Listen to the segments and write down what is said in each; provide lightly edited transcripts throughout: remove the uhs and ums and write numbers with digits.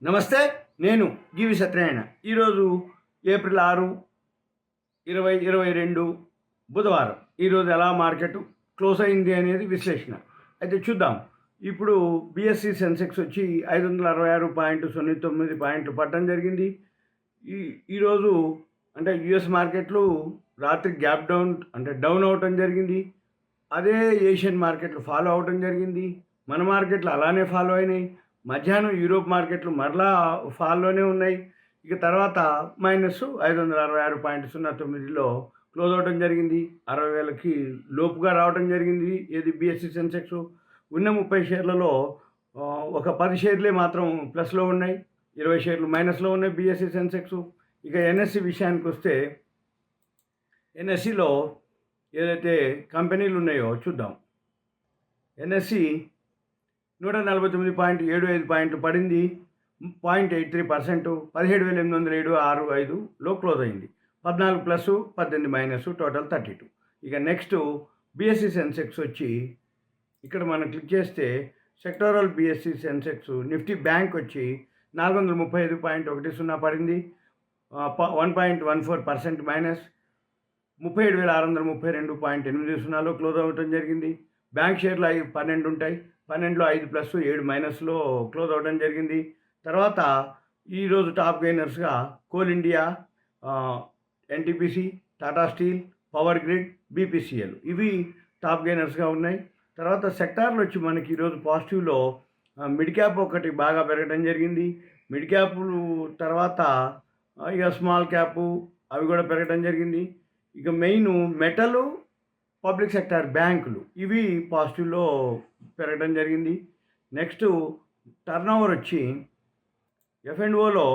నమస్తే. నేను జీవి సత్యనారాయణ. ఈరోజు ఏప్రిల్ 6, 2022 బుధవారం. ఈరోజు ఎలా మార్కెట్ క్లోజ్ అయింది అనేది విశ్లేషణ. అయితే చూద్దాం. ఇప్పుడు బీఎస్సీ సెన్సెక్స్ వచ్చి 566.09 పాయింట్లు పడటం జరిగింది. ఈరోజు అంటే యుఎస్ మార్కెట్లు రాత్రి గ్యాప్ డౌన్ అంటే డౌన్ అవ్వటం జరిగింది. అదే ఏషియన్ మార్కెట్లు ఫాలో అవ్వటం జరిగింది. మన మార్కెట్లు అలానే ఫాలో అయినాయి. మధ్యాహ్నం యూరోప్ మార్కెట్లు మరలా ఫాల్లోనే ఉన్నాయి. ఇక తర్వాత -566.09లో క్లోజ్ అవ్వడం జరిగింది. 60,000కి లోపుగా రావడం జరిగింది. ఏది బీఎస్సీ సెన్సెక్స్. ఉన్న 30 షేర్లలో ఒక 10 షేర్లే మాత్రం ప్లస్లో ఉన్నాయి, 20 షేర్లు మైనస్లో ఉన్నాయి బీఎస్సీ సెన్సెక్స్. ఇక ఎన్ఎస్సి విషయానికి వస్తే ఎన్ఎస్సిలో ఏదైతే కంపెనీలు ఉన్నాయో చూద్దాం. ఎన్ఎస్సి 149.75 పాయింట్లు పడింది, 0.83%, 17,807.65లో క్లోజ్ అయింది. 14 ప్లస్ 18 మైనస్, టోటల్ 32. ఇక నెక్స్ట్ బీఎస్సీ సెన్సెక్స్ వచ్చి ఇక్కడ మనం క్లిక్ చేస్తే sectoral BSc Sensex Nifty bank వచ్చి 435.10 పడింది, 1.14% మైనస్, 37,632.80లో క్లోజ్ అవ్వటం జరిగింది. బ్యాంక్ షేర్లు 12 ఉంటాయి, 12లో 5 ప్లస్ 7 మైనస్లో క్లోజ్ అవ్వడం జరిగింది. తర్వాత ఈరోజు టాప్ గెయినర్స్గా Coal India, NTPC, Tata Steel, Power Grid, BPCL ఇవి టాప్ గెయినర్స్గా ఉన్నాయి. తర్వాత సెక్టార్లు వచ్చి మనకి ఈరోజు పాజిటివ్లో మిడ్ క్యాప్ ఒకటి బాగా పెరగడం జరిగింది. మిడ్ క్యాపులు తర్వాత ఇక స్మాల్ క్యాపు అవి కూడా పెరగడం జరిగింది. ఇక మెయిన్ మెటలు, పబ్లిక్ సెక్టార్ బ్యాంకులు ఇవి పాజిటివ్లో పెరగడం జరిగింది. నెక్స్ట్ టర్నోవర్ వచ్చి ఎఫ్ఎండ్ఓలో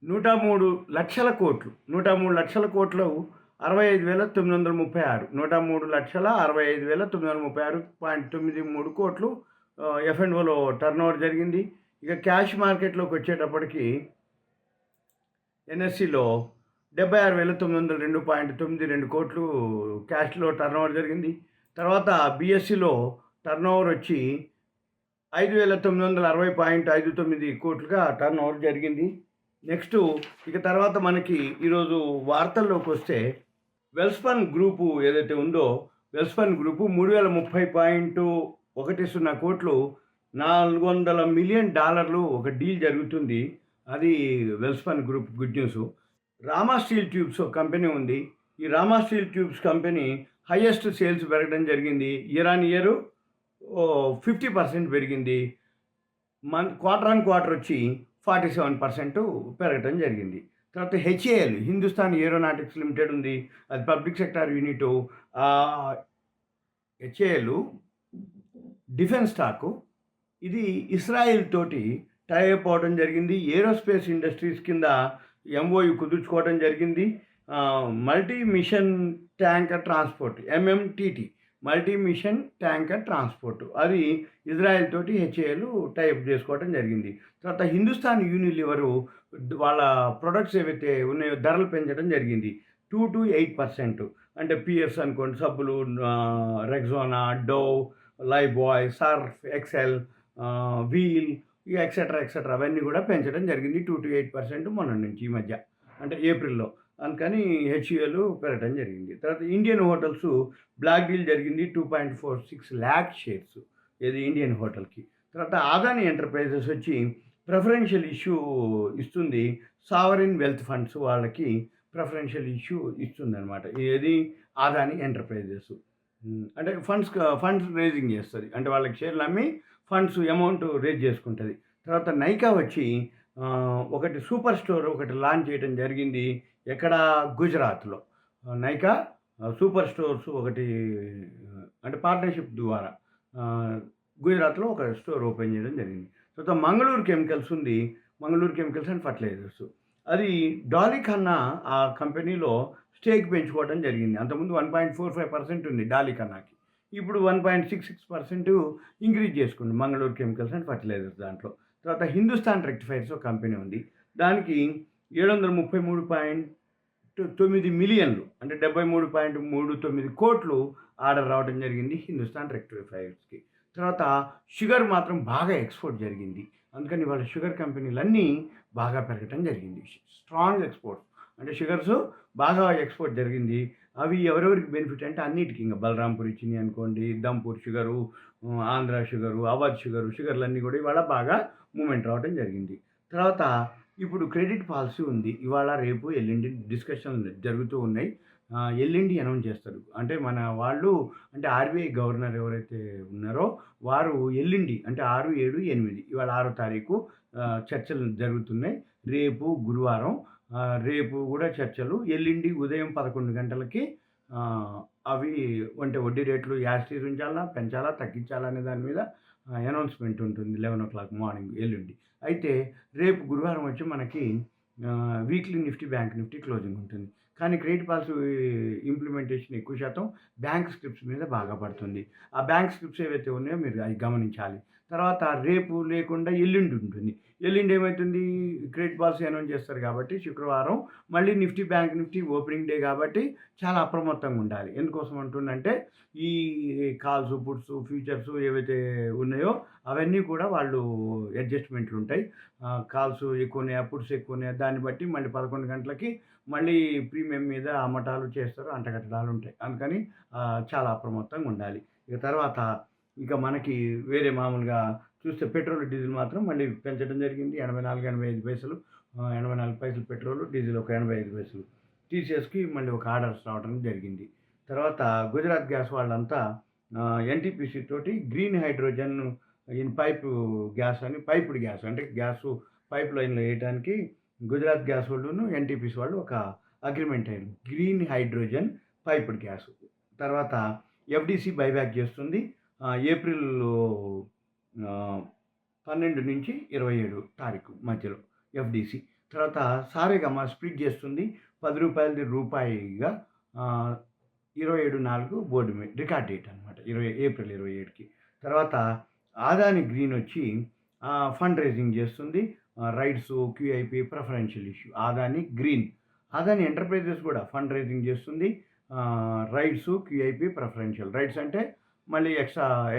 103 లక్షల కోట్లు, 103 లక్షల కోట్లు 65,936, 103,65,936.93 కోట్లు ఎఫ్ఎండ్ఓలో టర్నోవర్ జరిగింది. ఇక క్యాష్ మార్కెట్లోకి వచ్చేటప్పటికి ఎన్ఎస్సిలో 76,902.92 కోట్లు క్యాష్లో టర్నోవర్ జరిగింది. తర్వాత బీఎస్సీలో టర్నోవర్ వచ్చి 5,960.59 కోట్లుగా టర్నోవర్ జరిగింది. నెక్స్ట్ ఇక తర్వాత మనకి ఈరోజు వార్తల్లోకి వస్తే వెల్స్పన్ గ్రూపు ఏదైతే ఉందో వెల్స్పన్ గ్రూపు 3,030.10 కోట్లు, $400 మిలియన్ ఒక డీల్ జరుగుతుంది. అది Welspun group good news. Rama steel tubes company ఉంది. ఈ Rama steel tubes company highest sales పెరగడం జరిగింది. ఇయర్ ఆన్ ఇయర్ 50% పెరిగింది. క్వార్టర్ ఆన్ క్వార్టర్ వచ్చి 47% పెరగడం జరిగింది. తర్వాత హెచ్ఏఎల్, హిందుస్థాన్ ఏరోనాటిక్స్ లిమిటెడ్ ఉంది, అది public sector unit. HAL defence stock, ఇది ఇస్రాయిల్ తోటి టైఅప్ అవడం జరిగింది. ఏరోస్పేస్ ఇండస్ట్రీస్ కింద ఎంఓయు కుదుర్చుకోవడం జరిగింది. Multi mission tanker transport, MMTT, multi mission tanker transport, అది ఇజ్రాయెల్ తోటి హెచ్ఏఎల్ టైప్ చేసుకోవడం జరిగింది. తర్వాత హిందుస్థాన్ యూనిలివరు వాళ్ళ ప్రొడక్ట్స్ ఏవైతే ఉన్నాయో ధరలు పెంచడం జరిగింది 2 to 8%. అంటే పియర్స్ అనుకోండి, సబ్బులు, Rexona, Dove, Lifebuoy, Surf Excel, Wheel, etcetera అవన్నీ కూడా పెంచడం జరిగింది 2 to 8% మొన్న నుంచి ఈ మధ్య, అంటే ఏప్రిల్లో. అందుకని హెచ్యుఎల్ పెరగడం జరిగింది. తర్వాత ఇండియన్ హోటల్స్ బ్లాక్ డీల్ జరిగింది 2.46 lakh షేర్స్, ఇది ఇండియన్ హోటల్కి. తర్వాత ఆదాని ఎంటర్ప్రైజెస్ వచ్చి ప్రిఫరెన్షియల్ ఇష్యూ ఇస్తుంది, సావరిన్ వెల్త్ ఫండ్స్ వాళ్ళకి ప్రిఫరెన్షియల్ ఇష్యూ ఇస్తుంది అనమాట. ఏది ఆదాని ఎంటర్ప్రైజెస్ అంటే ఫండ్స్ రేజింగ్ చేస్తుంది, అంటే వాళ్ళకి షేర్లు అమ్మి ఫండ్స్ అమౌంట్ రేజ్ చేసుకుంటుంది. తర్వాత నైకా వచ్చి ఒకటి సూపర్ స్టోర్ ఒకటి లాంచ్ చేయడం జరిగింది. ఎక్కడ? గుజరాత్లో నైకా సూపర్ స్టోర్స్ ఒకటి, అంటే పార్ట్నర్షిప్ ద్వారా గుజరాత్లో ఒక స్టోర్ ఓపెన్ చేయడం జరిగింది. తర్వాత మంగళూరు కెమికల్స్ ఉంది, మంగళూరు కెమికల్స్ అండ్ ఫర్టిలైజర్స్, అది డాలీ ఖన్నా ఆ కంపెనీలో స్టేక్ పెంచుకోవడం జరిగింది. అంతకుముందు 1.45% ఉంది డాలీ ఖన్నాకి, ఇప్పుడు 1.66% ఇంక్రీజ్ చేసుకుంది మంగళూరు కెమికల్స్ అండ్ ఫర్టిలైజర్స్ దాంట్లో. తర్వాత హిందుస్థాన్ రెక్టిఫైర్స్ ఒక కంపెనీ ఉంది, దానికి 733.9 మిలియన్లు, అంటే 73.39 కోట్లు ఆర్డర్ రావడం జరిగింది హిందుస్థాన్ రెక్టిఫైర్స్కి. తర్వాత షుగర్ మాత్రం బాగా ఎక్స్పోర్ట్ జరిగింది, అందుకని వాళ్ళ షుగర్ కంపెనీలన్నీ బాగా పెరగటం జరిగింది. స్ట్రాంగ్ ఎక్స్‌పోర్ట్ అంటే షుగర్స్ బాగా ఎక్స్‌పోర్ట్ జరిగింది. అవి ఎవరెవరికి బెనిఫిట్ అంటే అన్నిటికి ఇంక బలరాంపూర్ ఇచ్చినియి అనుకోండి, Dhampur sugar, Andhra sugar, Awadh sugar, షుగర్‌లన్నీ కూడా ఇవాళ బాగా మూవ్‌మెంట్ రావటం జరిగింది. తర్వాత ఇప్పుడు క్రెడిట్ పాలసీ ఉంది. ఇవాళ, రేపు, ఎల్లుండి డిస్కషన్లు జరుగుతూ ఉన్నాయి. ఎల్లుండి అనౌన్స్ చేస్తారు. అంటే మన వాళ్ళు అంటే ఆర్‌బీఐ గవర్నర్ ఎవరైతే ఉన్నారో వారు ఎల్లుండి అంటే 6, 7, 8 ఇవాళ 6వ తారీఖు చర్చలు జరుగుతున్నాయి. రేపు గురువారం రేపు కూడా చర్చలు. ఎల్లుండి ఉదయం 11 గంటలకి ఆహ్, అవి అంటే వడ్డీ రేట్లు యాజ్ టీజ్ ఉంచాలా, పెంచాలా, తగ్గించాలా అనే దాని మీద అనౌన్స్‌మెంట్ ఉంటుంది 11:00 మార్నింగ్ ఎల్లుండి. అయితే రేపు గురువారం వచ్చి మనకి weekly Nifty, bank Nifty closing ఉంటుంది. కానీ క్రెడిట్ పాలసీ ఇంప్లిమెంటేషన్ ఎక్కువ శాతం బ్యాంక్ స్క్రిప్ట్స్ మీద బాగా పడుతుంది. ఆ బ్యాంక్ స్క్రిప్ట్స్ ఏవైతే ఉన్నాయో మీరు అవి గమనించాలి. తర్వాత రేపు లేకుండా ఎల్లుండి ఉంటుంది. ఎల్లుండి ఏమైతుంది క్రెడిట్ పాలసీ అనౌన్స్ చేస్తారు కాబట్టి శుక్రవారం మళ్ళీ Nifty, bank Nifty opening day కాబట్టి చాలా అప్రమత్తంగా ఉండాలి. ఎందుకోసం అంటుండంటే ఈ కాల్స్, పుట్స్, ఫ్యూచర్స్ ఏవైతే ఉన్నాయో అవన్నీ కూడా వాళ్ళు అడ్జస్ట్‌మెంట్లు ఉంటాయి. కాల్స్ ఎక్కువున్నాయా, పుట్స్ ఎక్కువున్నాయా దాన్ని బట్టి మళ్ళీ 11 గంటలకి మళ్ళీ ప్రీమియం మీద అమ్మటాలు చేస్తారు. అంటగట్టడాలు ఉంటాయి. అందుకని చాలా అప్రమత్తంగా ఉండాలి. ఇక తర్వాత ఇక మనకి వేరే మామూలుగా చూస్తే పెట్రోల్, డీజిల్ మాత్రం మళ్ళీ పెంచడం జరిగింది. 84, 85 పైసలు 84 పైసలు పెట్రోలు, డీజిల్ ఒక 85 పైసలు. టీసీఎస్‌కి మళ్ళీ ఒక ఆర్డర్స్ రావడం జరిగింది. తర్వాత గుజరాత్ గ్యాస్ వాళ్ళంతా ఎన్‌టీపీసీ తోటి green hydrogen in pipe gas అని పైప్డ్ గ్యాస్ అంటే గ్యాసు పైప్ లైన్‌లో ఎయటానికి గుజరాత్ గ్యాస్ వాళ్ళును, ఎన్‌టీపీసీ వాళ్ళు ఒక అగ్రీమెంట్ అయ్యారు. Green hydrogen piped gas. తర్వాత ఎఫ్‌డీసీ బైబ్యాక్ చేస్తుంది. ఏప్రిల్ 12 నుంచి 27 తారీఖు మధ్యలో ఎఫ్‌డీసీ. తర్వాత సారేగమ స్ప్లిట్ చేస్తుంది. రూ. 10ది రూపాయిగా 27/4 బోర్డు మీద రికార్డ్ డేట్ అనమాట. ఏప్రిల్ 27కి. తర్వాత ఆదాని గ్రీన్ వచ్చి ఫండ్ రైజింగ్ చేస్తుంది. Rights, QIP, preferential issue. Adani green. Adani enterprises కూడా ఫండ్ రైజింగ్ చేస్తుంది. Rights, QIP, preferential. రైట్స్ అంటే మళ్ళీ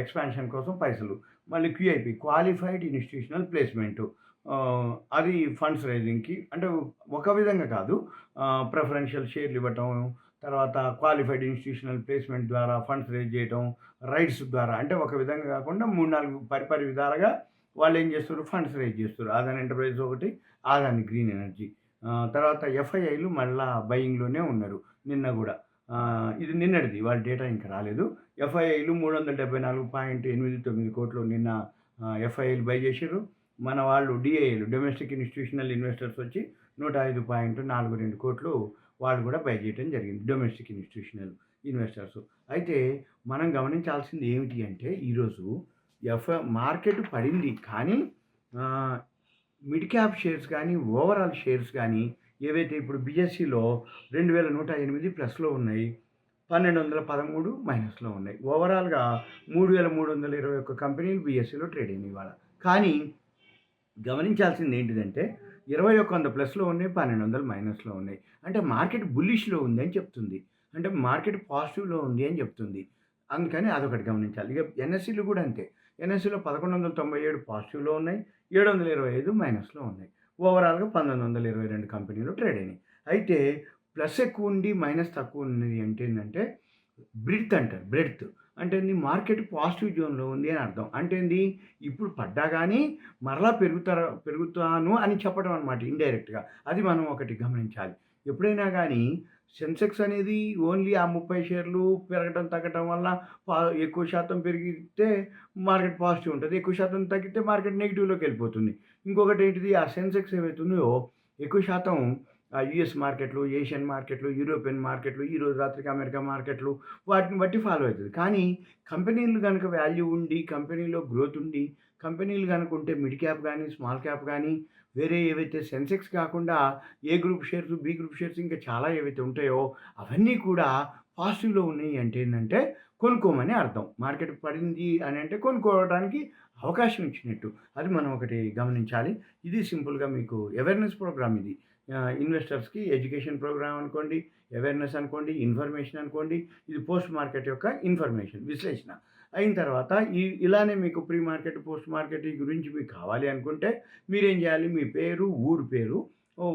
ఎక్స్పాన్షన్ కోసం పైసలు. మళ్ళీ క్యూఐపీ క్వాలిఫైడ్ ఇన్స్టిట్యూషనల్ ప్లేస్మెంటు. అది ఫండ్స్ రైజింగ్‌కి అంటే ఒక విధంగా కాదు. ప్రిఫరెన్షియల్ షేర్లు ఇవ్వటం, తర్వాత క్వాలిఫైడ్ ఇన్స్టిట్యూషనల్ ప్లేస్మెంట్ ద్వారా ఫండ్స్ రైజ్ చేయటం, రైట్స్ ద్వారా అంటే ఒక విధంగా కాకుండా 3, 4 పరిపరి విధాలుగా వాళ్ళు ఏం చేస్తారు ఫండ్స్ రైజ్ చేస్తారు. ఆదాని ఎంటర్ప్రైజెస్ ఒకటి, ఆదాని గ్రీన్ ఎనర్జీ. తర్వాత ఎఫ్ఐఐలు మళ్ళా బయింగ్‌లోనే ఉన్నారు నిన్న గూడా. ఇది నిన్నటిది. వాళ్ళ డేటా ఇంకా రాలేదు. ఎఫ్ఐఐలు 374.89 కోట్లు నిన్న ఎఫ్ఐఐలు బై చేసిర్రు. మన వాళ్ళు డిఐఏలు డొమెస్టిక్ ఇన్స్టిట్యూషనల్ ఇన్వెస్టర్స్ వచ్చి 105.42 కోట్లు వాళ్ళు కూడా బై చేయడం జరిగింది. Domestic institutional investors. అయితే మనం గమనించాల్సింది ఏమిటి అంటే ఈరోజు మార్కెట్ పడింది. కానీ మిడ్ క్యాప్ షేర్స్ కానీ, ఓవరాల్ షేర్స్ కానీ ఏవైతే ఇప్పుడు బీఎస్ఈలో 2108 ప్లస్‌లో ఉన్నాయి. 1213 మైనస్‌లో ఉన్నాయి. ఓవరాల్‌గా 3321 కంపెనీలు బీఎస్ఈలో ట్రేడ్ అయినాయి ఇవాళ. కానీ గమనించాల్సింది ఏంటిదంటే 2100 ప్లస్‌లో ఉన్నాయి, 1200 మైనస్‌లో ఉన్నాయి. అంటే మార్కెట్ బుల్లిష్‌లో ఉంది అని చెప్తుంది. అంటే మార్కెట్ పాజిటివ్‌లో ఉంది అని చెప్తుంది. అందుకని అదొకటి గమనించాలి. ఇక ఎన్ఎస్ఈలు కూడా అంతే. ఎన్ఎస్ఈలో 1197 పాజిటివ్‌లో ఉన్నాయి, 725 మైనస్‌లో ఉన్నాయి. ఓవరాల్‌గా 1922 కంపెనీలు ట్రేడ్ అయినాయి. అయితే ప్లస్ ఎక్కువ ఉండి, మైనస్ తక్కువ ఉన్నది అంటే ఏంటంటే బ్రెడ్త్ అంటారు. బ్రెడ్త్ అంటే ఏంది మార్కెట్ పాజిటివ్ జోన్‌లో ఉంది అని అర్థం. అంటే ఏంది ఇప్పుడు పడ్డా గానీ మరలా పెరుగుతాను అని చెప్పడం అనమాట ఇండైరెక్ట్‌గా. అది మనం ఒకటి గమనించాలి. ఎప్పుడైనా గానీ సెన్సెక్స్ అనేది ఓన్లీ ఆ 30 షేర్లు పెరగటం, తగ్గటం వల్ల ఎక్కువ శాతం పెరిగితే మార్కెట్ పాజిటివ్ ఉంటది. ఎక్కువ శాతం తగ్గితే మార్కెట్ నెగెటివ్‌లోకి వెళ్ళిపోతుంది. ఇంకొకటి ఏంటిది ఆ సెన్సెక్స్ ఏవైతే ఉన్నాయో ఎక్కువ శాతం యూఎస్ మార్కెట్లు, ఏషియన్ మార్కెట్లు, యూరోపియన్ మార్కెట్లు, ఈరోజు రాత్రికి అమెరికా మార్కెట్లు వాటిని బట్టి ఫాలో అవుతది. కానీ కంపెనీలు గనుక వాల్యూ ఉండి, కంపెనీలో గ్రోత్ ఉండి, కంపెనీలు గనుక ఉంటే మిడ్ క్యాప్ గానీ, స్మాల్ క్యాప్ గానీ, వేరే ఏవైతే సెన్సెక్స్ కాకుండా A group shares, B group shares ఇంకా చాలా ఏవైతే ఉంటాయో అవన్నీ కూడా పాజిటివ్‌లో ఉన్నాయి అంటే ఏందంటే కొనుక్కోమని అర్థం. మార్కెట్ పడింది అని అంటే కొనుక్కోవడానికి అవకాశం ఇచ్చినట్టు. అది మనం ఒకటి గమనించాలి. ఇది సింపుల్‌గా మీకు అవేర్‌నెస్ ప్రోగ్రామ్ ఇది. ఇన్వెస్టర్స్‌కి ఎడ్యుకేషన్ ప్రోగ్రామ్ అనుకోండి, అవేర్‌నెస్ అనుకోండి, ఇన్ఫర్మేషన్ అనుకోండి. ఇది పోస్ట్ మార్కెట్ యొక్క ఇన్ఫర్మేషన్, విశ్లేషణ. అయిన తర్వాత ఇలానే మీకు ప్రీ మార్కెట్, పోస్ట్ మార్కెట్ ఈ గురించి మీకు కావాలి అనుకుంటే మీరేం చేయాలి, మీ పేరు, ఊరు పేరు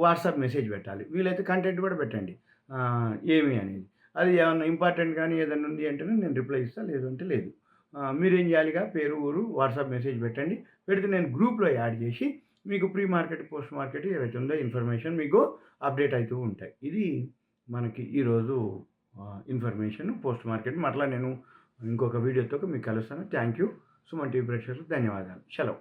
వాట్సాప్ మెసేజ్ పెట్టాలి. వీలైతే కంటెంట్ కూడా పెట్టండి. ఏమి అనేది. అది ఏమన్నా ఇంపార్టెంట్ కానీ ఏదైనా ఉంది అంటేనే నేను రిప్లై ఇస్తాను, లేదు అంటే లేదు. మీరేం చేయాలిగా పేరు, ఊరు వాట్సాప్ మెసేజ్ పెట్టండి. పెడితే నేను గ్రూప్‌లో యాడ్ చేసి మీకు ప్రీ మార్కెట్, పోస్ట్ మార్కెట్ ఏవైతే ఉందో ఇన్ఫర్మేషన్ మీకు అప్డేట్ అవుతూ ఉంటాయి. ఇది మనకి ఈరోజు ఇన్ఫర్మేషన్ పోస్ట్ మార్కెట్. మరలా నేను ఇంకొక వీడియోతో మీకు కలుస్తాను. Thank you. సుమన్ టీవీ ప్రేక్షకులకు ధన్యవాదాలు. సెలవు.